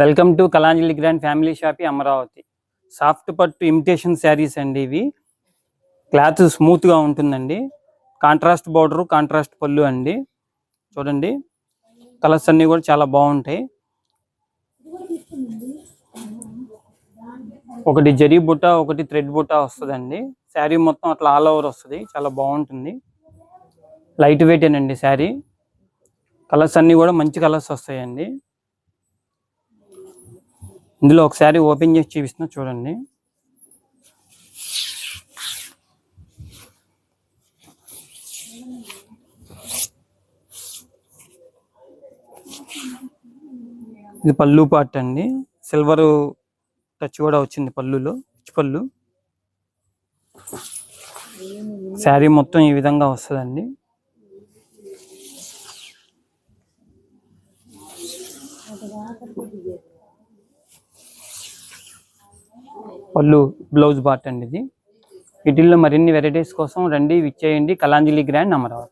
Welcome to Kalanjali grand family shoppe Amaravati. Soft పట్టు imitation saris అండి. ఇవి క్లాత్ స్మూత్గా ఉంటుందండి. కాంట్రాస్ట్ బార్డర్, కాంట్రాస్ట్ పళ్ళు అండి. చూడండి, కలర్స్ అన్నీ కూడా చాలా బాగుంటాయి. ఒకటి జరీ బుట్ట, ఒకటి థ్రెడ్ బుట్ట వస్తుందండి. శారీ మొత్తం అట్లా ఆల్ ఓవర్ వస్తుంది, చాలా బాగుంటుంది. లైట్ వెయిట్ అండి శారీ. కలర్స్ అన్నీ కూడా మంచి కలర్స్ వస్తాయండి. ఇందులో ఒక శారీ ఓపెన్ చేసి చూపిస్తున్నా, చూడండి. ఇది పళ్ళు పార్ట్ అండి. సిల్వర్ టచ్ కూడా వచ్చింది పళ్ళులో, పళ్ళు. శారీ మొత్తం ఈ విధంగా వస్తుందండి. పళ్ళు, బ్లౌజ్ పార్ట్ అండి ఇది. వీటిల్లో మరిన్ని వెరైటీస్ కోసం రండి, విచ్చేయండి కళాంజలి గ్రాండ్ అమరావతి.